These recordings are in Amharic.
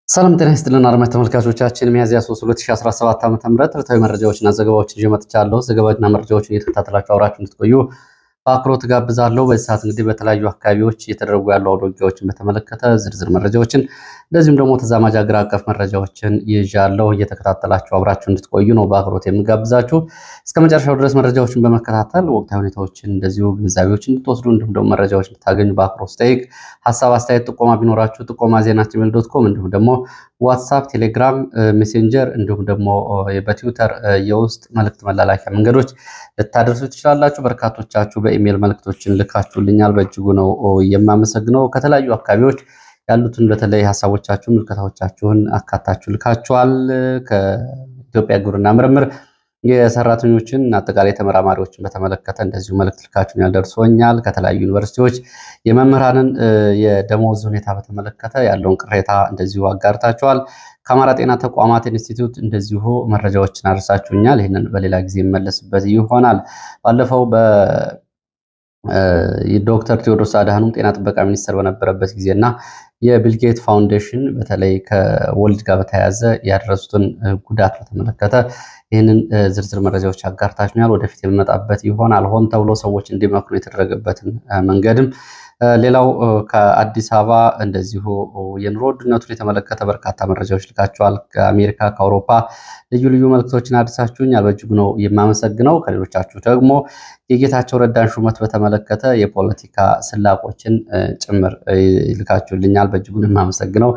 ሰላም ጤና ይስጥልን አድማጭ ተመልካቾቻችን ሚያዝያ 3 2017 ዓ.ም ዕለታዊ መረጃዎችና ዘገባዎችን ይዤ መጥቻለሁ። ዘገባዎችና መረጃዎችን እየተከታተላችሁ አብራችሁ እንድትቆዩ በአክብሮት ጋብዛለሁ። በዚህ ሰዓት እንግዲህ በተለያዩ አካባቢዎች እየተደረጉ ያሉ አውደ ውጊያዎችን በተመለከተ ዝርዝር መረጃዎችን እንደዚሁም ደግሞ ተዛማጅ አገር አቀፍ መረጃዎችን ይዣለሁ። እየተከታተላችሁ አብራችሁ እንድትቆዩ ነው በአክብሮት የምጋብዛችሁ። እስከ መጨረሻው ድረስ መረጃዎችን በመከታተል ወቅታዊ ሁኔታዎችን እንደዚሁ ግንዛቤዎችን እንድትወስዱ እንዲሁም ደግሞ መረጃዎች እንድታገኙ በአክብሮት ጠይቅ። ሀሳብ አስተያየት፣ ጥቆማ ቢኖራችሁ ጥቆማ ዜና@gmail.com እንዲሁም ደግሞ ዋትሳፕ፣ ቴሌግራም፣ ሜሴንጀር እንዲሁም ደግሞ በትዊተር የውስጥ መልእክት መላላኪያ መንገዶች ልታደርሱ ትችላላችሁ። በርካቶቻችሁ በኢሜል መልእክቶችን ልካችሁልኛል፣ በእጅጉ ነው የማመሰግነው። ከተለያዩ አካባቢዎች ያሉትን በተለይ ሀሳቦቻችሁን ምልከታዎቻችሁን አካታችሁ ልካችኋል። ከኢትዮጵያ ግብርና ምርምር የሰራተኞችን አጠቃላይ ተመራማሪዎችን በተመለከተ እንደዚሁ መልእክት ልካችሁኛል፣ ደርሶኛል። ከተለያዩ ዩኒቨርሲቲዎች የመምህራንን የደሞዝ ሁኔታ በተመለከተ ያለውን ቅሬታ እንደዚሁ አጋርታችኋል። ከአማራ ጤና ተቋማት ኢንስቲትዩት እንደዚሁ መረጃዎችን አድርሳችሁኛል። ይህንን በሌላ ጊዜ የመለስበት ይሆናል። ባለፈው ዶክተር ቴዎድሮስ አድሃኖም ጤና ጥበቃ ሚኒስትር በነበረበት ጊዜና የቢልጌት ፋውንዴሽን በተለይ ከወሊድ ጋር በተያያዘ ያደረሱትን ጉዳት በተመለከተ ይህንን ዝርዝር መረጃዎች አጋርታችሁኛል። ወደፊት የምመጣበት ይሆናል። ሆን ተብሎ ሰዎች እንዲመክሩ የተደረገበትን መንገድም ሌላው ከአዲስ አበባ እንደዚሁ የኑሮ ውድነቱን የተመለከተ በርካታ መረጃዎች ልካቸዋል። ከአሜሪካ ከአውሮፓ ልዩ ልዩ መልእክቶችን አድርሳችሁኛል፣ በእጅጉ ነው የማመሰግነው። ከሌሎቻችሁ ደግሞ የጌታቸው ረዳን ሹመት በተመለከተ የፖለቲካ ስላቆችን ጭምር ልካችሁልኛል፣ በእጅጉ ነው የማመሰግነው።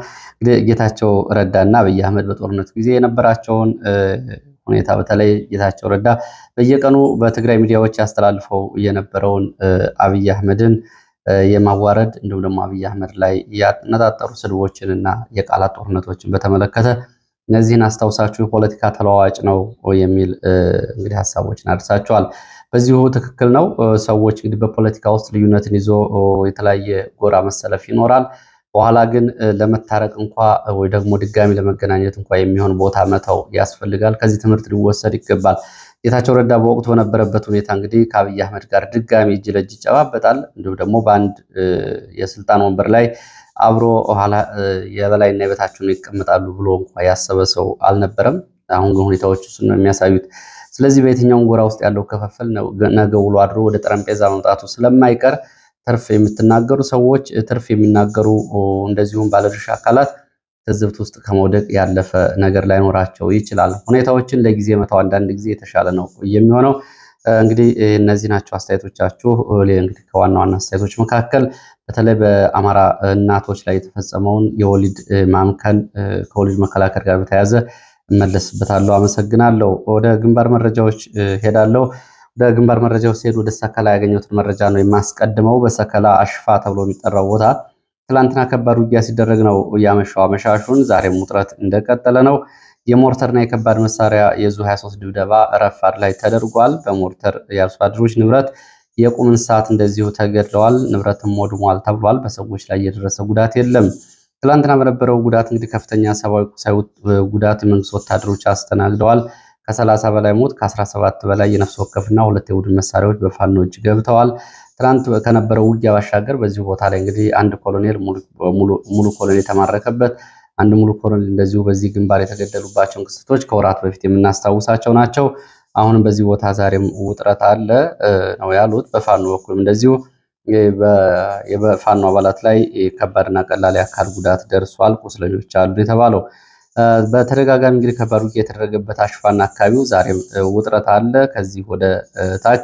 ጌታቸው ረዳና አብይ አህመድ በጦርነቱ ጊዜ የነበራቸውን ሁኔታ በተለይ ጌታቸው ረዳ በየቀኑ በትግራይ ሚዲያዎች ያስተላልፈው የነበረውን አብይ አህመድን የማዋረድ እንዲሁም ደግሞ አብይ አህመድ ላይ ያነጣጠሩ ስድቦችን እና የቃላት ጦርነቶችን በተመለከተ እነዚህን አስታውሳችሁ የፖለቲካ ተለዋዋጭ ነው የሚል እንግዲህ ሀሳቦችን አድርሳችኋል። በዚሁ ትክክል ነው። ሰዎች እንግዲህ በፖለቲካ ውስጥ ልዩነትን ይዞ የተለያየ ጎራ መሰለፍ ይኖራል። በኋላ ግን ለመታረቅ እንኳ ወይ ደግሞ ድጋሚ ለመገናኘት እንኳ የሚሆን ቦታ መተው ያስፈልጋል። ከዚህ ትምህርት ሊወሰድ ይገባል። ጌታቸው ረዳ በወቅቱ በነበረበት ሁኔታ እንግዲህ ከአብይ አህመድ ጋር ድጋሚ እጅ ለእጅ ይጨባበጣል። እንዲሁም ደግሞ በአንድ የስልጣን ወንበር ላይ አብሮ ኋላ የበላይና የበታችን ይቀመጣሉ ብሎ እንኳ ያሰበ ሰው አልነበረም። አሁን ግን ሁኔታዎች እሱን ነው የሚያሳዩት። ስለዚህ በየትኛውም ጎራ ውስጥ ያለው ክፍፍል ነገ ውሎ አድሮ ወደ ጠረጴዛ መምጣቱ ስለማይቀር ትርፍ የምትናገሩ ሰዎች፣ ትርፍ የሚናገሩ እንደዚሁም ባለድርሻ አካላት ትዝብት ውስጥ ከመውደቅ ያለፈ ነገር ላይኖራቸው ይችላል። ሁኔታዎችን ለጊዜ መተው አንዳንድ ጊዜ የተሻለ ነው የሚሆነው። እንግዲህ እነዚህ ናቸው አስተያየቶቻችሁ። እንግዲህ ከዋና ዋና አስተያየቶች መካከል በተለይ በአማራ እናቶች ላይ የተፈጸመውን የወሊድ ማምከን ከወሊድ መከላከል ጋር በተያያዘ እመለስበታለሁ። አመሰግናለሁ። ወደ ግንባር መረጃዎች ሄዳለሁ። ወደ ግንባር መረጃዎች ሲሄድ ወደ ሰከላ ያገኘሁትን መረጃ ነው የማስቀድመው። በሰከላ አሽፋ ተብሎ የሚጠራው ቦታ ትላንትና ከባድ ውጊያ ሲደረግ ነው ያመሻው አመሻሹን። ዛሬም ውጥረት እንደቀጠለ ነው። የሞርተርና የከባድ መሳሪያ የዙ 23 ድብደባ ረፋድ ላይ ተደርጓል። በሞርተር የአርሶ አደሮች ንብረት፣ የቁም እንስሳት እንደዚሁ ተገድለዋል። ንብረትም ወድሟል ተብሏል። በሰዎች ላይ የደረሰ ጉዳት የለም። ትላንትና በነበረው ጉዳት እንግዲህ ከፍተኛ ሰብአዊ ቁሳዊ ጉዳት የመንግስት ወታደሮች አስተናግደዋል። ከ30 በላይ ሞት፣ ከ17 በላይ የነፍስ ወከፍና 2 የቡድን መሳሪያዎች በፋኖ እጅ ገብተዋል። ትናንት ከነበረው ውጊያ ባሻገር በዚሁ ቦታ ላይ እንግዲህ አንድ ኮሎኔል ሙሉ ኮሎኔል የተማረከበት፣ አንድ ሙሉ ኮሎኔል እንደዚሁ በዚህ ግንባር የተገደሉባቸውን ክስተቶች ከወራት በፊት የምናስታውሳቸው ናቸው። አሁንም በዚህ ቦታ ዛሬም ውጥረት አለ ነው ያሉት። በፋኖ በኩልም እንደዚሁ በፋኖ አባላት ላይ ከባድና ቀላል የአካል ጉዳት ደርሷል፣ ቁስለኞች አሉ የተባለው። በተደጋጋሚ እንግዲህ ከባድ ውጊያ የተደረገበት አሽፋና አካባቢው ዛሬም ውጥረት አለ። ከዚህ ወደ ታች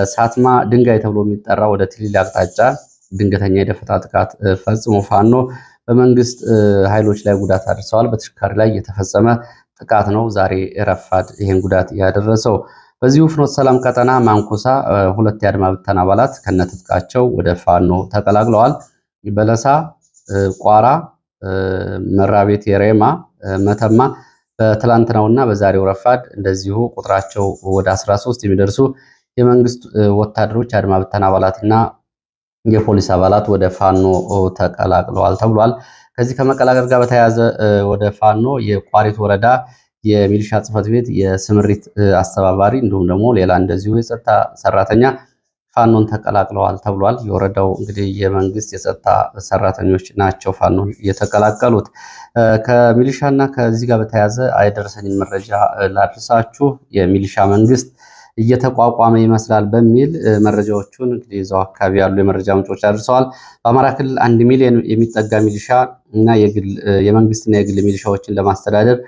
ሳትማ ድንጋይ ተብሎ የሚጠራ ወደ ትሊል አቅጣጫ ድንገተኛ የደፈጣ ጥቃት ፈጽሞ ፋኖ በመንግስት ኃይሎች ላይ ጉዳት አድርሰዋል። በተሽከርካሪ ላይ የተፈጸመ ጥቃት ነው ዛሬ ረፋድ ይሄን ጉዳት ያደረሰው። በዚሁ ፍኖተ ሰላም ቀጠና ማንኮሳ 2 የአድማ ብተና አባላት ከነትጥቃቸው ወደ ፋኖ ተቀላቅለዋል። በለሳ፣ ቋራ፣ መራቤት፣ የሬማ፣ መተማ በትላንትናውና በዛሬው ረፋድ እንደዚሁ ቁጥራቸው ወደ 13 የሚደርሱ የመንግስት ወታደሮች አድማ ብተና አባላትና የፖሊስ አባላት ወደ ፋኖ ተቀላቅለዋል ተብሏል። ከዚህ ከመቀላቀል ጋር በተያያዘ ወደ ፋኖ የቋሪት ወረዳ የሚሊሻ ጽሕፈት ቤት የስምሪት አስተባባሪ እንዲሁም ደግሞ ሌላ እንደዚሁ የጸጥታ ሰራተኛ ፋኖን ተቀላቅለዋል ተብሏል። የወረዳው እንግዲህ የመንግስት የጸጥታ ሰራተኞች ናቸው ፋኖን የተቀላቀሉት። ከሚሊሻና ከዚህ ጋር በተያያዘ የደረሰኝን መረጃ ላድርሳችሁ። የሚሊሻ መንግስት እየተቋቋመ ይመስላል በሚል መረጃዎቹን እንግዲህ እዛው አካባቢ ያሉ የመረጃ ምንጮች አድርሰዋል። በአማራ ክልል 1 ሚሊዮን የሚጠጋ ሚሊሻ እና የመንግስትና የግል ሚሊሻዎችን ለማስተዳደር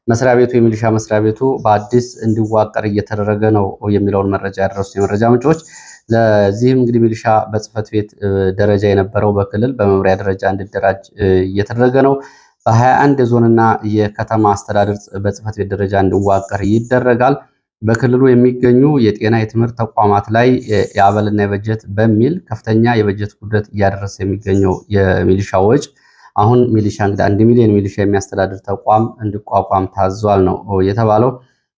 መስሪያ ቤቱ የሚሊሻ መስሪያ ቤቱ በአዲስ እንዲዋቀር እየተደረገ ነው የሚለውን መረጃ ያደረሱ የመረጃ ምንጮች፣ ለዚህም እንግዲህ ሚሊሻ በጽህፈት ቤት ደረጃ የነበረው በክልል በመምሪያ ደረጃ እንዲደራጅ እየተደረገ ነው። በ21 የዞንና የከተማ አስተዳደር በጽህፈት ቤት ደረጃ እንዲዋቀር ይደረጋል። በክልሉ የሚገኙ የጤና የትምህርት ተቋማት ላይ የአበልና የበጀት በሚል ከፍተኛ የበጀት ጉድለት እያደረሰ የሚገኘው የሚሊሻ ወጪ አሁን ሚሊሻ እንግዲህ 1 ሚሊዮን ሚሊሻ የሚያስተዳድር ተቋም እንዲቋቋም ታዟል ነው የተባለው።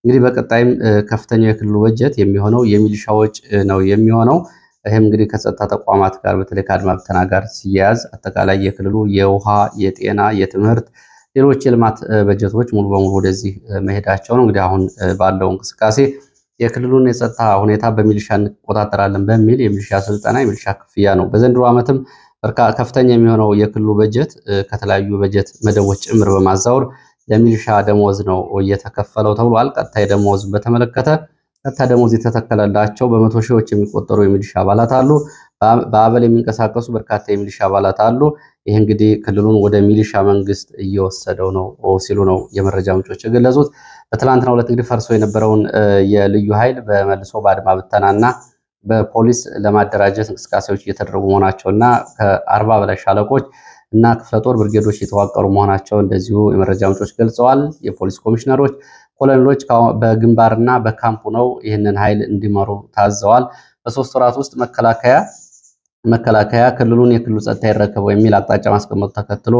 እንግዲህ በቀጣይም ከፍተኛው የክልሉ በጀት የሚሆነው የሚሊሻ ወጪ ነው የሚሆነው። ይህም እንግዲህ ከጸጥታ ተቋማት ጋር በተለይ ከአድማ ብተና ጋር ሲያያዝ አጠቃላይ የክልሉ የውሃ፣ የጤና፣ የትምህርት፣ ሌሎች የልማት በጀቶች ሙሉ በሙሉ ወደዚህ መሄዳቸው ነው። እንግዲህ አሁን ባለው እንቅስቃሴ የክልሉን የጸጥታ ሁኔታ በሚሊሻ እንቆጣጠራለን በሚል የሚሊሻ ስልጠና፣ የሚሊሻ ክፍያ ነው። በዘንድሮ ዓመትም ከፍተኛ የሚሆነው የክልሉ በጀት ከተለያዩ በጀት መደቦች ጭምር በማዛወር ለሚሊሻ ደሞዝ ነው እየተከፈለው ተብሏል። ቀጣይ ደሞዝ በተመለከተ ቀጣይ ደሞዝ የተተከለላቸው በመቶ ሺዎች የሚቆጠሩ የሚሊሻ አባላት አሉ። በአበል የሚንቀሳቀሱ በርካታ የሚሊሻ አባላት አሉ። ይህ እንግዲህ ክልሉን ወደ ሚሊሻ መንግስት እየወሰደው ነው ሲሉ ነው የመረጃ ምንጮች የገለጹት። በትላንትናው ዕለት እንግዲህ ፈርሶ የነበረውን የልዩ ኃይል በመልሶ በአድማ ብተናና በፖሊስ ለማደራጀት እንቅስቃሴዎች እየተደረጉ መሆናቸውና ከ40 በላይ ሻለቆች እና ክፍለ ጦር ብርጌዶች የተዋቀሩ መሆናቸው እንደዚሁ የመረጃ ምንጮች ገልጸዋል። የፖሊስ ኮሚሽነሮች፣ ኮሎኔሎች በግንባርና በካምፑ ነው ይህንን ኃይል እንዲመሩ ታዘዋል። በ3 ወራት ውስጥ መከላከያ ክልሉን የክልሉ ጸጥታ ይረከበው የሚል አቅጣጫ ማስቀመጡ ተከትሎ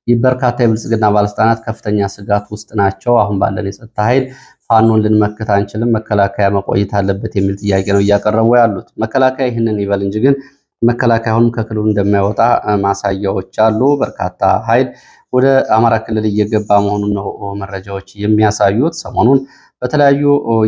በርካታ የብልጽግና ባለስልጣናት ከፍተኛ ስጋት ውስጥ ናቸው። አሁን ባለን የጸጥታ ኃይል ፋኖን ልንመክት አንችልም፣ መከላከያ መቆየት አለበት የሚል ጥያቄ ነው እያቀረቡ ያሉት። መከላከያ ይህንን ይበል እንጂ ግን መከላከያ አሁንም ከክልሉ እንደማይወጣ ማሳያዎች አሉ። በርካታ ኃይል ወደ አማራ ክልል እየገባ መሆኑን ነው መረጃዎች የሚያሳዩት። ሰሞኑን በተለያዩ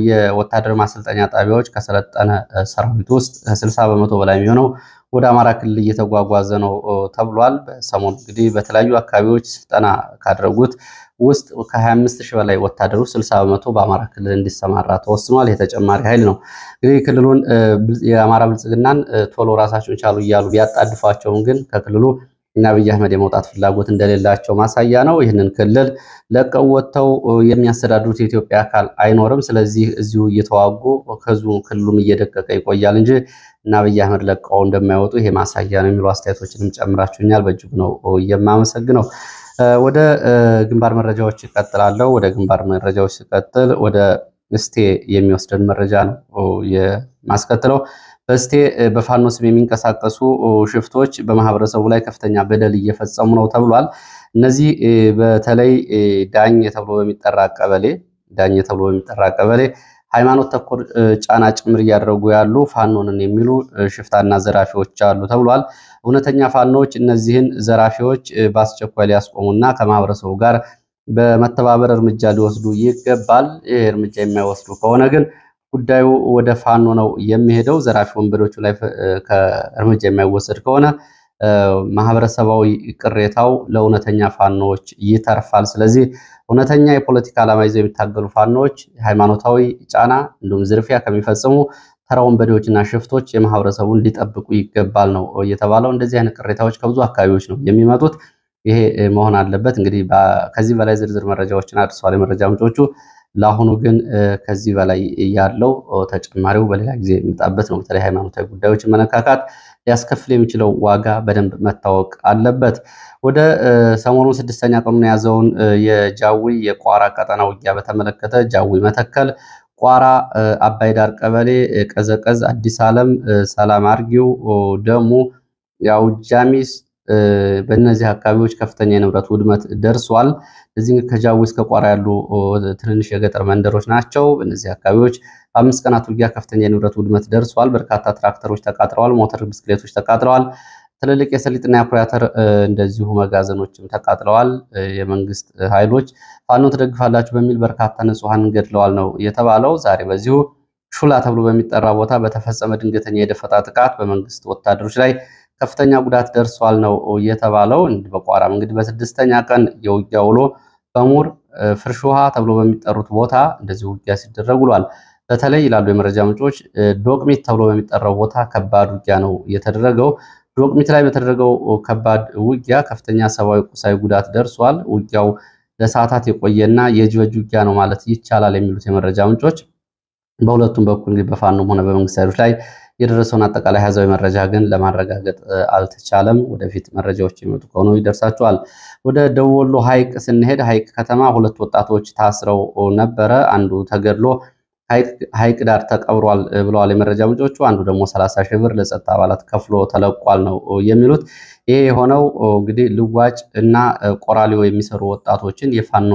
የወታደር ማሰልጠኛ ጣቢያዎች ከሰለጠነ ሰራዊት ውስጥ ከ60 በመቶ በላይ የሚሆነው ወደ አማራ ክልል እየተጓጓዘ ነው ተብሏል። በሰሞኑ እንግዲህ በተለያዩ አካባቢዎች ስልጠና ካደረጉት ውስጥ ከ25,000 በላይ ወታደሮች 60 በመቶ በአማራ ክልል እንዲሰማራ ተወስኗል። የተጨማሪ ኃይል ነው እንግዲህ ክልሉን የአማራ ብልጽግናን ቶሎ ራሳቸውን ቻሉ እያሉ ቢያጣድፏቸውም ግን ከክልሉ እና አብይ አህመድ የመውጣት ፍላጎት እንደሌላቸው ማሳያ ነው። ይህንን ክልል ለቀው ወጥተው የሚያስተዳድሩት የኢትዮጵያ አካል አይኖርም። ስለዚህ እዚሁ እየተዋጉ ክልሉም እየደቀቀ ይቆያል እንጂ እና አብይ አህመድ ለቀው እንደማይወጡ ይሄ ማሳያ ነው የሚሉ አስተያየቶችንም ጨምራችሁኛል። በእጅጉ ነው የማመሰግነው። ወደ ግንባር መረጃዎች ይቀጥላለሁ። ወደ ግንባር መረጃዎች ሲቀጥል ወደ እስቴ የሚወስደን መረጃ ነው የማስከትለው። በስቴ በፋኖ ስም የሚንቀሳቀሱ ሽፍቶች በማህበረሰቡ ላይ ከፍተኛ በደል እየፈጸሙ ነው ተብሏል። እነዚህ በተለይ ዳኝ ተብሎ በሚጠራ ቀበሌ ሃይማኖት ተኮር ጫና ጭምር እያደረጉ ያሉ ፋኖንን የሚሉ ሽፍታና ዘራፊዎች አሉ ተብሏል። እውነተኛ ፋኖዎች እነዚህን ዘራፊዎች በአስቸኳይ ሊያስቆሙና ከማህበረሰቡ ጋር በመተባበር እርምጃ ሊወስዱ ይገባል። ይህ እርምጃ የማይወስዱ ከሆነ ግን ጉዳዩ ወደ ፋኖ ነው የሚሄደው። ዘራፊ ወንበዶቹ ላይ እርምጃ የማይወሰድ ከሆነ ማህበረሰባዊ ቅሬታው ለእውነተኛ ፋኖዎች ይተርፋል። ስለዚህ እውነተኛ የፖለቲካ ዓላማ ይዘው የሚታገሉ ፋኖዎች ሃይማኖታዊ ጫና እንዲሁም ዝርፊያ ከሚፈጽሙ ተራ ወንበዴዎችና ሽፍቶች የማህበረሰቡን ሊጠብቁ ይገባል ነው እየተባለው። እንደዚህ አይነት ቅሬታዎች ከብዙ አካባቢዎች ነው የሚመጡት። ይሄ መሆን አለበት። እንግዲህ ከዚህ በላይ ዝርዝር መረጃዎችን አድርሰዋል የመረጃ ምንጮቹ። ለአሁኑ ግን ከዚህ በላይ ያለው ተጨማሪው በሌላ ጊዜ የሚመጣበት ነው። በተለይ ሃይማኖታዊ ጉዳዮችን መነካካት ሊያስከፍል የሚችለው ዋጋ በደንብ መታወቅ አለበት። ወደ ሰሞኑን 6ኛ ቀኑን የያዘውን የጃዊ የቋራ ቀጠና ውጊያ በተመለከተ ጃዊ መተከል፣ ቋራ፣ አባይ ዳር ቀበሌ፣ ቀዘቀዝ፣ አዲስ ዓለም፣ ሰላም አርጊው፣ ደሙ፣ ያው ጃሚስ በእነዚህ አካባቢዎች ከፍተኛ የንብረት ውድመት ደርሷል። እዚህ ከጃዊ እስከ ቋራ ያሉ ትንንሽ የገጠር መንደሮች ናቸው። በእነዚህ አካባቢዎች በ5 ቀናት ውጊያ ከፍተኛ የንብረት ውድመት ደርሷል። በርካታ ትራክተሮች ተቃጥለዋል። ሞተር ብስክሌቶች ተቃጥለዋል። ትልልቅ የሰሊጥና የኩሪ አተር እንደዚሁ መጋዘኖችም ተቃጥለዋል። የመንግስት ኃይሎች ፋኖ ትደግፋላችሁ በሚል በርካታ ንጹሐንን ገድለዋል ነው የተባለው። ዛሬ በዚሁ ሹላ ተብሎ በሚጠራ ቦታ በተፈጸመ ድንገተኛ የደፈጣ ጥቃት በመንግስት ወታደሮች ላይ ከፍተኛ ጉዳት ደርሷል ነው የተባለው። በቋራም እንግዲህ በስድስተኛ ቀን የውጊያ ውሎ በሙር ፍርሽ ውሃ ተብሎ በሚጠሩት ቦታ እንደዚህ ውጊያ ሲደረግ ውሏል። በተለይ ይላሉ የመረጃ ምንጮች ዶቅሚት ተብሎ በሚጠራው ቦታ ከባድ ውጊያ ነው የተደረገው። ዶቅሚት ላይ በተደረገው ከባድ ውጊያ ከፍተኛ ሰብአዊ፣ ቁሳዊ ጉዳት ደርሷል። ውጊያው ለሰዓታት የቆየና የእጅ በእጅ ውጊያ ነው ማለት ይቻላል የሚሉት የመረጃ ምንጮች በሁለቱም በኩል እንግዲህ በፋኖም ሆነ በመንግስት ኃይሎች ላይ የደረሰውን አጠቃላይ ሀዛዊ መረጃ ግን ለማረጋገጥ አልተቻለም። ወደፊት መረጃዎች የሚመጡ ከሆኑ ይደርሳቸዋል። ወደ ደቡብ ወሎ ሐይቅ ስንሄድ ሐይቅ ከተማ ሁለት ወጣቶች ታስረው ነበረ። አንዱ ተገድሎ ሐይቅ ዳር ተቀብሯል ብለዋል የመረጃ ምንጮቹ። አንዱ ደግሞ 30 ሺህ ብር ለጸጥታ አባላት ከፍሎ ተለቋል ነው የሚሉት። ይሄ የሆነው እንግዲህ ልዋጭ እና ቆራሊዮ የሚሰሩ ወጣቶችን የፋኖ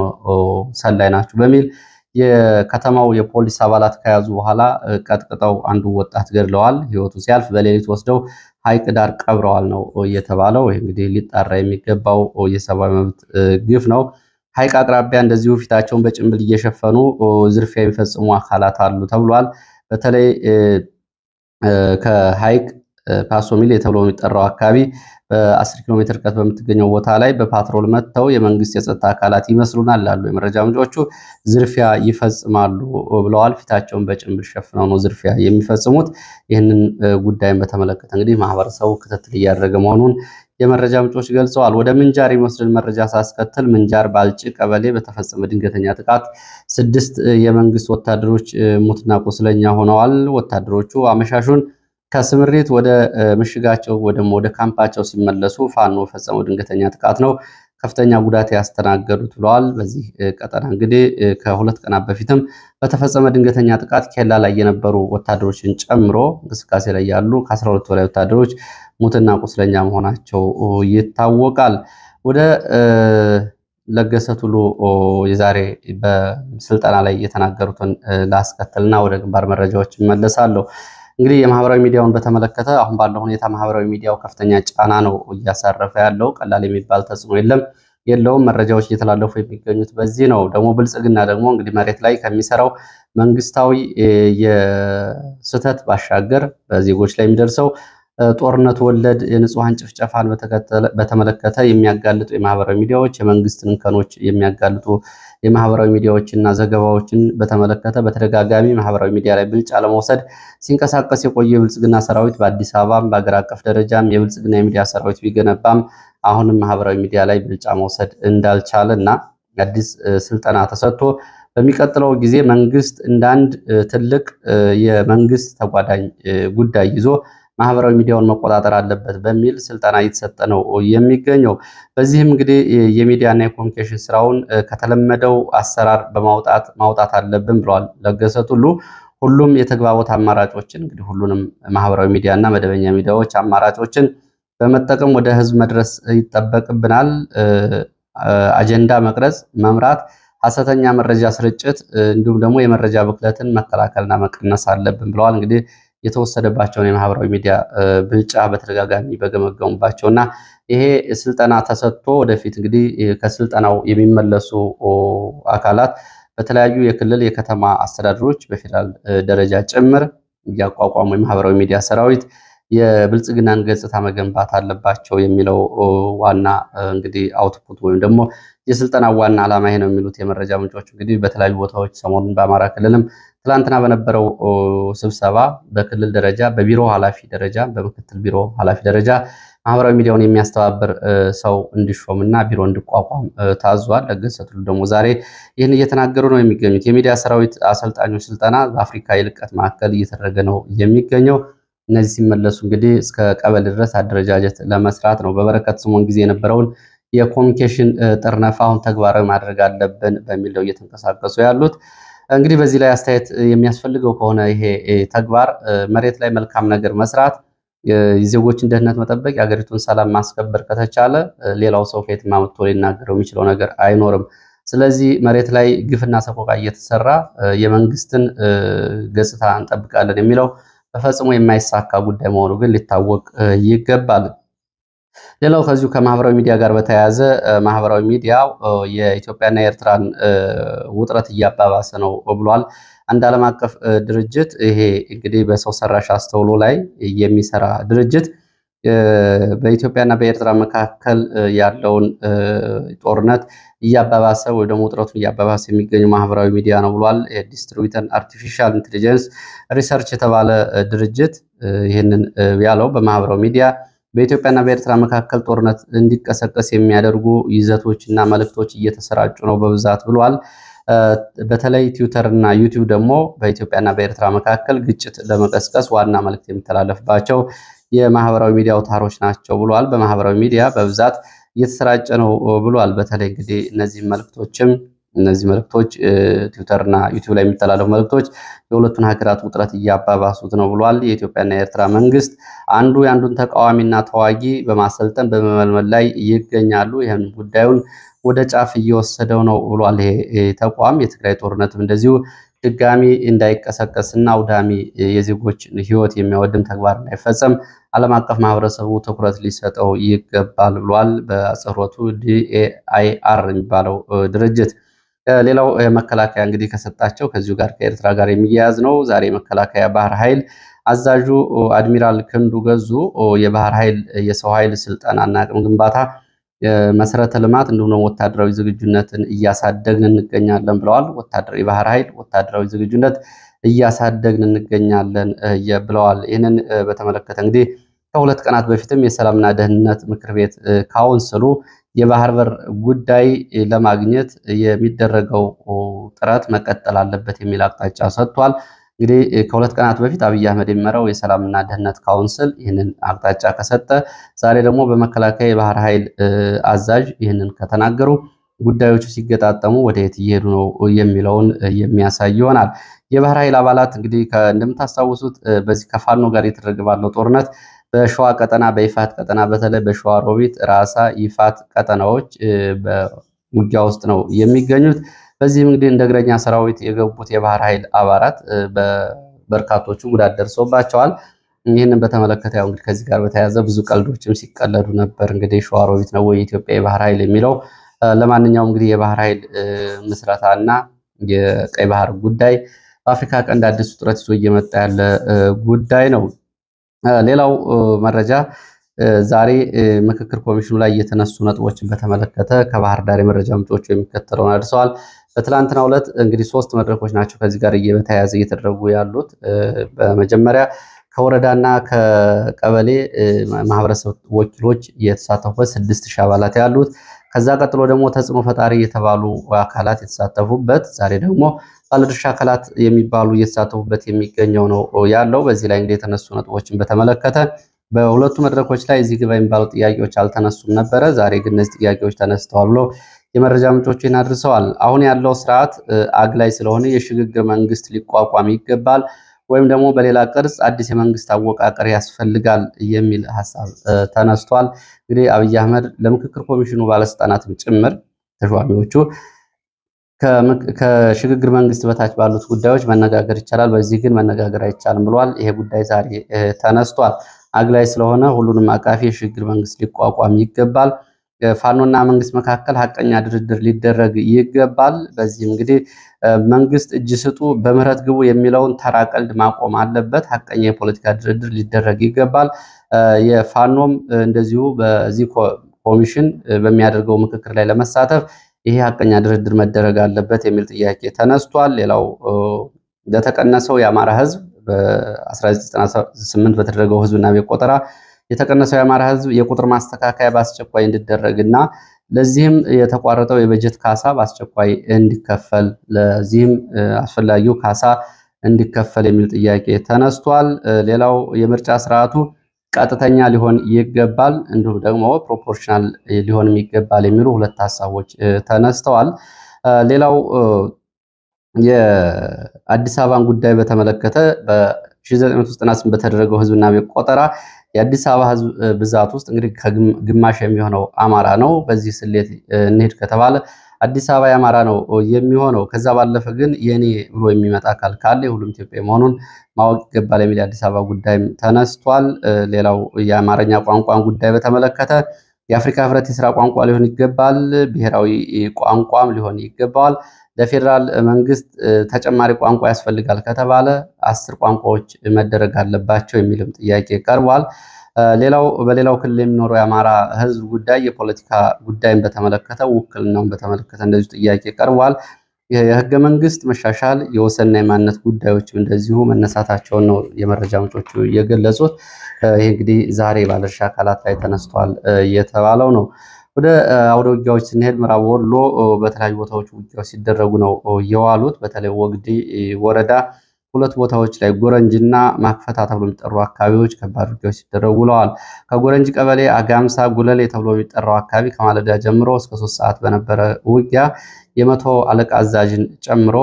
ሰላይ ናቸው በሚል የከተማው የፖሊስ አባላት ከያዙ በኋላ ቀጥቅጠው አንዱ ወጣት ገድለዋል። ህይወቱ ሲያልፍ በሌሊት ወስደው ሐይቅ ዳር ቀብረዋል ነው እየተባለው። ይህ እንግዲህ ሊጣራ የሚገባው የሰብአዊ መብት ግፍ ነው። ሐይቅ አቅራቢያ እንደዚሁ ፊታቸውን በጭንብል እየሸፈኑ ዝርፊያ የሚፈጽሙ አካላት አሉ ተብሏል። በተለይ ከሐይቅ ፓሶሚል ተብሎ የሚጠራው አካባቢ በ10 ኪሎ ሜትር ርቀት በምትገኘው ቦታ ላይ በፓትሮል መጥተው የመንግስት የጸጥታ አካላት ይመስሉናል ላሉ የመረጃ ምንጮቹ ዝርፊያ ይፈጽማሉ ብለዋል። ፊታቸውን በጭንብል ሸፍነው ነው ዝርፊያ የሚፈጽሙት። ይህንን ጉዳይን በተመለከተ እንግዲህ ማህበረሰቡ ክትትል እያደረገ መሆኑን የመረጃ ምንጮች ገልጸዋል። ወደ ምንጃር የሚወስድን መረጃ ሳስከትል ምንጃር ባልጭ ቀበሌ በተፈጸመ ድንገተኛ ጥቃት 6 የመንግስት ወታደሮች ሙትና ቁስለኛ ሆነዋል። ወታደሮቹ አመሻሹን ከስምሪት ወደ ምሽጋቸው ወደ ካምፓቸው ሲመለሱ ፋኖ ፈጸመው ድንገተኛ ጥቃት ነው ከፍተኛ ጉዳት ያስተናገዱት ብለዋል። በዚህ ቀጠና እንግዲህ ከ2 ቀናት በፊትም በተፈጸመ ድንገተኛ ጥቃት ኬላ ላይ የነበሩ ወታደሮችን ጨምሮ እንቅስቃሴ ላይ ያሉ ከ12 በላይ ወታደሮች ሙትና ቁስለኛ መሆናቸው ይታወቃል። ወደ ለገሰ ቱሉ የዛሬ በስልጠና ላይ የተናገሩትን ላስከትልና ወደ ግንባር መረጃዎች እመለሳለሁ። እንግዲህ የማህበራዊ ሚዲያውን በተመለከተ አሁን ባለው ሁኔታ ማህበራዊ ሚዲያው ከፍተኛ ጫና ነው እያሳረፈ ያለው። ቀላል የሚባል ተጽዕኖ የለውም። መረጃዎች እየተላለፉ የሚገኙት በዚህ ነው። ደግሞ ብልጽግና ደግሞ እንግዲህ መሬት ላይ ከሚሰራው መንግስታዊ የስህተት ባሻገር በዜጎች ላይ የሚደርሰው ጦርነት ወለድ የንጹሃን ጭፍጨፋን በተመለከተ የሚያጋልጡ የማህበራዊ ሚዲያዎች የመንግስትን እንከኖች የሚያጋልጡ የማህበራዊ ሚዲያዎችና ዘገባዎችን በተመለከተ በተደጋጋሚ ማህበራዊ ሚዲያ ላይ ብልጫ ለመውሰድ ሲንቀሳቀስ የቆየ የብልጽግና ሰራዊት በአዲስ አበባም በአገር አቀፍ ደረጃም የብልጽግና የሚዲያ ሰራዊት ቢገነባም አሁንም ማህበራዊ ሚዲያ ላይ ብልጫ መውሰድ እንዳልቻለ እና አዲስ ስልጠና ተሰጥቶ በሚቀጥለው ጊዜ መንግስት እንዳንድ ትልቅ የመንግስት ተጓዳኝ ጉዳይ ይዞ ማህበራዊ ሚዲያውን መቆጣጠር አለበት በሚል ስልጠና እየተሰጠ ነው የሚገኘው። በዚህም እንግዲህ የሚዲያና የኮሙኒኬሽን ስራውን ከተለመደው አሰራር ማውጣት አለብን ብለዋል ለገሰ ቱሉ። ሁሉም የተግባቦት አማራጮችን እንግዲህ ሁሉንም ማህበራዊ ሚዲያና መደበኛ ሚዲያዎች አማራጮችን በመጠቀም ወደ ህዝብ መድረስ ይጠበቅብናል። አጀንዳ መቅረጽ፣ መምራት፣ ሐሰተኛ መረጃ ስርጭት እንዲሁም ደግሞ የመረጃ ብክለትን መከላከልና መቀነስ አለብን ብለዋል። እንግዲህ የተወሰደባቸውን የማህበራዊ ሚዲያ ብልጫ በተደጋጋሚ በገመገሙባቸው እና ይሄ ስልጠና ተሰጥቶ ወደፊት እንግዲህ ከስልጠናው የሚመለሱ አካላት በተለያዩ የክልል የከተማ አስተዳደሮች በፌዴራል ደረጃ ጭምር እያቋቋሙ የማህበራዊ ሚዲያ ሰራዊት የብልጽግናን ገጽታ መገንባት አለባቸው የሚለው ዋና እንግዲህ አውትፑት ወይም ደግሞ የስልጠና ዋና ዓላማ ይሄ ነው የሚሉት የመረጃ ምንጮች እንግዲህ በተለያዩ ቦታዎች ሰሞኑን በአማራ ክልልም ትላንትና በነበረው ስብሰባ በክልል ደረጃ በቢሮ ኃላፊ ደረጃ በምክትል ቢሮ ኃላፊ ደረጃ ማህበራዊ ሚዲያውን የሚያስተባብር ሰው እንዲሾምና ቢሮ እንዲቋቋም ታዟል። ለገሰ ቱሉ ደግሞ ዛሬ ይህን እየተናገሩ ነው የሚገኙት። የሚዲያ ሰራዊት አሰልጣኞች ስልጠና በአፍሪካ የልቀት ማዕከል እየተደረገ ነው የሚገኘው። እነዚህ ሲመለሱ እንግዲህ እስከ ቀበሌ ድረስ አደረጃጀት ለመስራት ነው። በበረከት ስምኦን ጊዜ የነበረውን የኮሙኒኬሽን ጥርነፋ አሁን ተግባራዊ ማድረግ አለብን በሚል ነው እየተንቀሳቀሱ ያሉት። እንግዲህ በዚህ ላይ አስተያየት የሚያስፈልገው ከሆነ ይሄ ተግባር መሬት ላይ መልካም ነገር መስራት፣ የዜጎችን ደህንነት መጠበቅ፣ የሀገሪቱን ሰላም ማስከበር ከተቻለ ሌላው ሰው ከየትም አምጥቶ ሊናገረው የሚችለው ነገር አይኖርም። ስለዚህ መሬት ላይ ግፍና ሰቆቃ እየተሰራ የመንግስትን ገጽታ እንጠብቃለን የሚለው በፈጽሞ የማይሳካ ጉዳይ መሆኑ ግን ሊታወቅ ይገባል። ሌላው ከዚሁ ከማህበራዊ ሚዲያ ጋር በተያያዘ ማህበራዊ ሚዲያ የኢትዮጵያና የኤርትራን ውጥረት እያባባሰ ነው ብሏል። አንድ ዓለም አቀፍ ድርጅት ይሄ እንግዲህ በሰው ሰራሽ አስተውሎ ላይ የሚሰራ ድርጅት በኢትዮጵያና በኤርትራ መካከል ያለውን ጦርነት እያባባሰ ወይ ደግሞ ውጥረቱን እያባባሰ የሚገኙ ማህበራዊ ሚዲያ ነው ብሏል። ዲስትሪቢዩተር አርቲፊሻል ኢንቴሊጀንስ ሪሰርች የተባለ ድርጅት ይህንን ያለው በማህበራዊ ሚዲያ በኢትዮጵያና በኤርትራ መካከል ጦርነት እንዲቀሰቀስ የሚያደርጉ ይዘቶች እና መልእክቶች እየተሰራጩ ነው በብዛት ብሏል። በተለይ ትዊተር እና ዩቲዩብ ደግሞ በኢትዮጵያና በኤርትራ መካከል ግጭት ለመቀስቀስ ዋና መልእክት የሚተላለፍባቸው የማህበራዊ ሚዲያ አውታሮች ናቸው ብሏል። በማህበራዊ ሚዲያ በብዛት እየተሰራጨ ነው ብሏል። በተለይ እንግዲህ እነዚህ መልእክቶች ትዊተር እና ዩቲዩብ ላይ የሚተላለፉ መልእክቶች የሁለቱን ሀገራት ውጥረት እያባባሱት ነው ብሏል። የኢትዮጵያና የኤርትራ መንግስት አንዱ የአንዱን ተቃዋሚና ተዋጊ በማሰልጠን በመመልመል ላይ ይገኛሉ። ይህም ጉዳዩን ወደ ጫፍ እየወሰደው ነው ብሏል። ይሄ ተቋም የትግራይ ጦርነትም እንደዚሁ ድጋሚ እንዳይቀሰቀስና አውዳሚ የዜጎች ህይወት የሚያወድም ተግባር እንዳይፈጸም ዓለም አቀፍ ማህበረሰቡ ትኩረት ሊሰጠው ይገባል ብሏል። በአጽሮቱ ዲኤአይአር የሚባለው ድርጅት። ሌላው መከላከያ እንግዲህ ከሰጣቸው ከዚሁ ጋር ከኤርትራ ጋር የሚያያዝ ነው። ዛሬ መከላከያ ባህር ኃይል አዛዡ አድሚራል ክንዱ ገዙ የባህር ኃይል የሰው ኃይል ስልጠናና አቅም ግንባታ መሰረተ ልማት እንዲሁም ወታደራዊ ዝግጁነትን እያሳደግን እንገኛለን ብለዋል። የባህር ኃይል ወታደራዊ ዝግጁነት እያሳደግን እንገኛለን ብለዋል። ይህንን በተመለከተ እንግዲህ ከሁለት ቀናት በፊትም የሰላምና ደህንነት ምክር ቤት ካውንስሉ የባህር በር ጉዳይ ለማግኘት የሚደረገው ጥረት መቀጠል አለበት የሚል አቅጣጫ ሰጥቷል። እንግዲህ ከሁለት ቀናት በፊት አብይ አህመድ የሚመራው የሰላምና ደህንነት ካውንስል ይህንን አቅጣጫ ከሰጠ፣ ዛሬ ደግሞ በመከላከያ የባህር ኃይል አዛዥ ይህንን ከተናገሩ ጉዳዮቹ ሲገጣጠሙ ወደ የት እየሄዱ ነው የሚለውን የሚያሳይ ይሆናል። የባህር ኃይል አባላት እንግዲህ እንደምታስታውሱት በዚህ ከፋኖ ጋር የተደረገ ባለው ጦርነት በሸዋ ቀጠና፣ በይፋት ቀጠና በተለይ በሸዋ ሮቢት፣ ራሳ፣ ይፋት ቀጠናዎች በውጊያ ውስጥ ነው የሚገኙት። በዚህም እንግዲህ እንደ እግረኛ ሰራዊት የገቡት የባህር ኃይል አባላት በርካቶቹ ጉዳት ደርሶባቸዋል። ይህንን በተመለከተ ያው እንግዲህ ከዚህ ጋር በተያያዘ ብዙ ቀልዶችም ሲቀለዱ ነበር። እንግዲህ ሸዋ ሮቢት ነው ወይ የኢትዮጵያ የባህር ኃይል የሚለው። ለማንኛውም እንግዲህ የባህር ኃይል ምስረታና የቀይ ባህር ጉዳይ በአፍሪካ ቀንድ አዲስ ውጥረት ይዞ እየመጣ ያለ ጉዳይ ነው። ሌላው መረጃ ዛሬ ምክክር ኮሚሽኑ ላይ የተነሱ ነጥቦችን በተመለከተ ከባህር ዳር የመረጃ ምንጮቹ የሚከተለውን አድርሰዋል። በትላንትናው ዕለት እንግዲህ 3 መድረኮች ናቸው ከዚህ ጋር በተያያዘ እየተደረጉ ያሉት። በመጀመሪያ ከወረዳና ከቀበሌ ማህበረሰብ ወኪሎች የተሳተፉበት 6000 አባላት ያሉት፣ ከዛ ቀጥሎ ደግሞ ተጽዕኖ ፈጣሪ የተባሉ አካላት የተሳተፉበት፣ ዛሬ ደግሞ ባለድርሻ አካላት የሚባሉ እየተሳተፉበት የሚገኘው ነው ያለው። በዚህ ላይ እንግዲህ የተነሱ ነጥቦችን በተመለከተ በሁለቱ መድረኮች ላይ እዚህ ግባ የሚባሉ ጥያቄዎች አልተነሱም ነበረ። ዛሬ ግን እነዚህ ጥያቄዎች ተነስተዋል ብሎ የመረጃ ምንጮችን አድርሰዋል። አሁን ያለው ስርዓት አግላይ ስለሆነ የሽግግር መንግስት ሊቋቋም ይገባል ወይም ደግሞ በሌላ ቅርጽ አዲስ የመንግስት አወቃቀር ያስፈልጋል የሚል ሀሳብ ተነስቷል። እንግዲህ አብይ አህመድ ለምክክር ኮሚሽኑ ባለስልጣናትም ጭምር ተሿሚዎቹ ከሽግግር መንግስት በታች ባሉት ጉዳዮች መነጋገር ይቻላል፣ በዚህ ግን መነጋገር አይቻልም ብሏል። ይሄ ጉዳይ ዛሬ ተነስቷል። አግላይ ስለሆነ ሁሉንም አቃፊ የሽግግር መንግስት ሊቋቋም ይገባል። ፋኖና መንግስት መካከል ሀቀኛ ድርድር ሊደረግ ይገባል። በዚህም እንግዲህ መንግስት እጅ ስጡ በምህረት ግቡ የሚለውን ተራ ቀልድ ማቆም አለበት። ሀቀኛ የፖለቲካ ድርድር ሊደረግ ይገባል። የፋኖም እንደዚሁ በዚህ ኮሚሽን በሚያደርገው ምክክር ላይ ለመሳተፍ ይሄ ሀቀኛ ድርድር መደረግ አለበት የሚል ጥያቄ ተነስቷል። ሌላው ለተቀነሰው የአማራ ህዝብ በ1998 በተደረገው ህዝብና ቤት ቆጠራ የተቀነሰው የአማራ ህዝብ የቁጥር ማስተካከያ በአስቸኳይ እንዲደረግና ለዚህም የተቋረጠው የበጀት ካሳ በአስቸኳይ እንዲከፈል፣ ለዚህም አስፈላጊው ካሳ እንዲከፈል የሚል ጥያቄ ተነስቷል። ሌላው የምርጫ ስርዓቱ ቀጥተኛ ሊሆን ይገባል፣ እንዲሁም ደግሞ ፕሮፖርሽናል ሊሆንም ይገባል የሚሉ ሁለት ሀሳቦች ተነስተዋል። ሌላው የአዲስ አበባን ጉዳይ በተመለከተ በ1998 በተደረገው ህዝብና ቤት ቆጠራ የአዲስ አበባ ህዝብ ብዛት ውስጥ እንግዲህ ከግማሽ የሚሆነው አማራ ነው። በዚህ ስሌት እንሄድ ከተባለ አዲስ አበባ የአማራ ነው የሚሆነው። ከዛ ባለፈ ግን የኔ ብሎ የሚመጣ አካል ካለ የሁሉም ኢትዮጵያ መሆኑን ማወቅ ይገባል የሚል የአዲስ አበባ ጉዳይም ተነስቷል። ሌላው የአማርኛ ቋንቋን ጉዳይ በተመለከተ የአፍሪካ ህብረት የስራ ቋንቋ ሊሆን ይገባል፣ ብሔራዊ ቋንቋም ሊሆን ይገባዋል። ለፌዴራል መንግስት ተጨማሪ ቋንቋ ያስፈልጋል ከተባለ 10 ቋንቋዎች መደረግ አለባቸው የሚልም ጥያቄ ቀርቧል። በሌላው ክልል የሚኖረው የአማራ ህዝብ ጉዳይ የፖለቲካ ጉዳይን በተመለከተ ውክልናውን በተመለከተ እንደዚሁ ጥያቄ ቀርቧል። የህገ መንግስት መሻሻል፣ የወሰንና የማንነት ጉዳዮችም እንደዚሁ መነሳታቸውን ነው የመረጃ ምንጮቹ የገለጹት። ይህ እንግዲህ ዛሬ ባለድርሻ አካላት ላይ ተነስቷል የተባለው ነው። ወደ አውደ ውጊያዎች ስንሄድ ምዕራብ ወሎ በተለያዩ ቦታዎች ውጊያዎች ሲደረጉ ነው የዋሉት። በተለይ ወግዲ ወረዳ 2 ቦታዎች ላይ ጎረንጅና ማክፈታ ተብሎ የሚጠሩ አካባቢዎች ከባድ ውጊያዎች ሲደረጉ ውለዋል። ከጎረንጅ ቀበሌ አጋምሳ ጉለሌ ተብሎ የሚጠራው አካባቢ ከማለዳ ጀምሮ እስከ 3 ሰዓት በነበረ ውጊያ የመቶ አለቃ አዛዥን ጨምሮ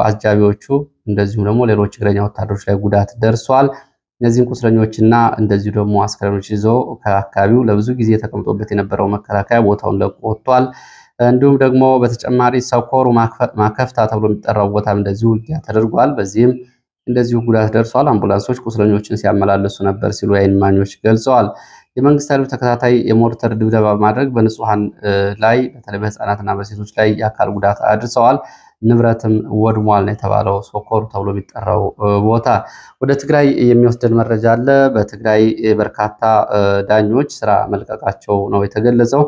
አጃቢዎቹ እንደዚሁም ደግሞ ሌሎች እግረኛ ወታደሮች ላይ ጉዳት ደርሷል። እነዚህን ቁስለኞችና እንደዚሁ ደግሞ አስከሬኖች ይዞ ከአካባቢው ለብዙ ጊዜ ተቀምጦበት የነበረው መከላከያ ቦታውን ለቆ ወጥቷል። እንዲሁም ደግሞ በተጨማሪ ሰኮሩ ማከፍታ ተብሎ የሚጠራው ቦታም እንደዚሁ ውጊያ ተደርጓል። በዚህም እንደዚሁ ጉዳት ደርሷል። አምቡላንሶች ቁስለኞችን ሲያመላልሱ ነበር ሲሉ የዓይን እማኞች ገልጸዋል። የመንግስት ኃይሎች ተከታታይ የሞርተር ድብደባ በማድረግ በንጹሐን ላይ በተለይ በህፃናትና በሴቶች ላይ የአካል ጉዳት አድርሰዋል። ንብረትም ወድሟል ነው የተባለው። ሶኮሩ ተብሎ የሚጠራው ቦታ ወደ ትግራይ የሚወስደን መረጃ አለ። በትግራይ በርካታ ዳኞች ስራ መልቀቃቸው ነው የተገለጸው።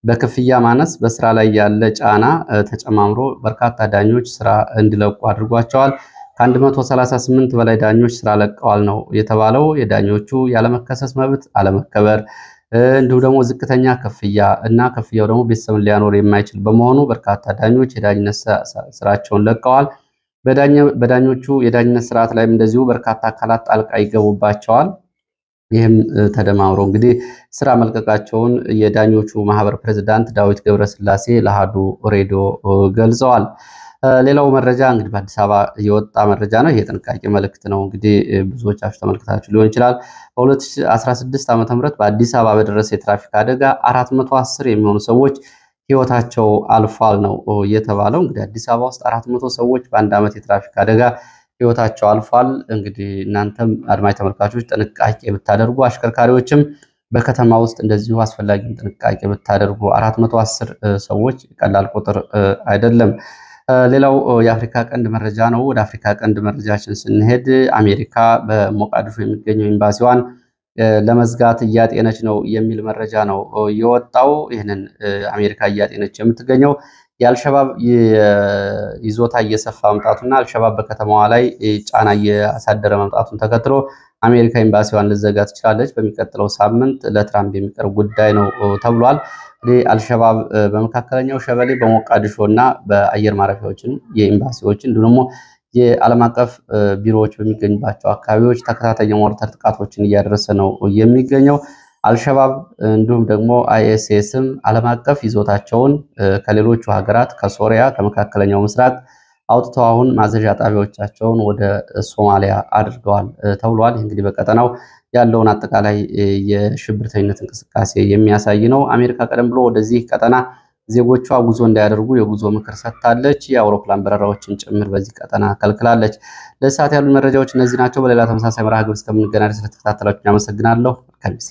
በክፍያ ማነስ፣ በስራ ላይ ያለ ጫና ተጨማምሮ በርካታ ዳኞች ስራ እንዲለቁ አድርጓቸዋል። ከ138 በላይ ዳኞች ስራ ለቀዋል ነው የተባለው። የዳኞቹ ያለመከሰስ መብት አለመከበር እንዲሁም ደግሞ ዝቅተኛ ክፍያ እና ክፍያው ደግሞ ቤተሰብን ሊያኖር የማይችል በመሆኑ በርካታ ዳኞች የዳኝነት ስራቸውን ለቀዋል። በዳኞቹ የዳኝነት ስርዓት ላይም እንደዚሁ በርካታ አካላት ጣልቃ ይገቡባቸዋል። ይህም ተደማምሮ እንግዲህ ስራ መልቀቃቸውን የዳኞቹ ማህበር ፕሬዝዳንት ዳዊት ገብረስላሴ ለአሃዱ ሬዲዮ ገልጸዋል። ሌላው መረጃ እንግዲህ በአዲስ አበባ የወጣ መረጃ ነው። ይሄ የጥንቃቄ መልእክት ነው። እንግዲህ ብዙዎቻችሁ ተመልክታችሁ ሊሆን ይችላል። በ2016 ዓ.ም በአዲስ አበባ በደረሰ የትራፊክ አደጋ 410 የሚሆኑ ሰዎች ህይወታቸው አልፏል ነው የተባለው። እንግዲህ አዲስ አበባ ውስጥ 400 ሰዎች በአንድ ዓመት የትራፊክ አደጋ ህይወታቸው አልፏል። እንግዲህ እናንተም አድማጭ ተመልካቾች ጥንቃቄ ብታደርጉ፣ አሽከርካሪዎችም በከተማ ውስጥ እንደዚሁ አስፈላጊውን ጥንቃቄ ብታደርጉ። 410 ሰዎች ቀላል ቁጥር አይደለም። ሌላው የአፍሪካ ቀንድ መረጃ ነው። ወደ አፍሪካ ቀንድ መረጃችን ስንሄድ አሜሪካ በሞቃዲሾ የሚገኘው ኤምባሲዋን ለመዝጋት እያጤነች ነው የሚል መረጃ ነው የወጣው። ይህንን አሜሪካ እያጤነች የምትገኘው የአልሸባብ ይዞታ እየሰፋ መምጣቱና አልሸባብ በከተማዋ ላይ ጫና እያሳደረ መምጣቱን ተከትሎ አሜሪካ ኤምባሲዋን ልዘጋ ትችላለች። በሚቀጥለው ሳምንት ለትራምፕ የሚቀርብ ጉዳይ ነው ተብሏል። አልሸባብ በመካከለኛው ሸበሌ በሞቃዲሾ እና በአየር ማረፊያዎችን የኤምባሲዎችን እንዲሁም ደግሞ የዓለም አቀፍ ቢሮዎች በሚገኙባቸው አካባቢዎች ተከታታይ የሞርተር ጥቃቶችን እያደረሰ ነው የሚገኘው። አልሸባብ እንዲሁም ደግሞ አይኤስኤስም ዓለም አቀፍ ይዞታቸውን ከሌሎቹ ሀገራት ከሶሪያ ከመካከለኛው ምስራቅ አውጥተው አሁን ማዘዣ ጣቢያዎቻቸውን ወደ ሶማሊያ አድርገዋል ተብሏል። ይህ እንግዲህ በቀጠናው ያለውን አጠቃላይ የሽብርተኝነት እንቅስቃሴ የሚያሳይ ነው። አሜሪካ ቀደም ብሎ ወደዚህ ቀጠና ዜጎቿ ጉዞ እንዳያደርጉ የጉዞ ምክር ሰጥታለች። የአውሮፕላን በረራዎችን ጭምር በዚህ ቀጠና ከልክላለች። ለሰዓት ያሉ መረጃዎች እነዚህ ናቸው። በሌላ ተመሳሳይ መርሃ ግብር እስከምንገናኝ ስለተከታተላችሁ አመሰግናለሁ። ከሚሴ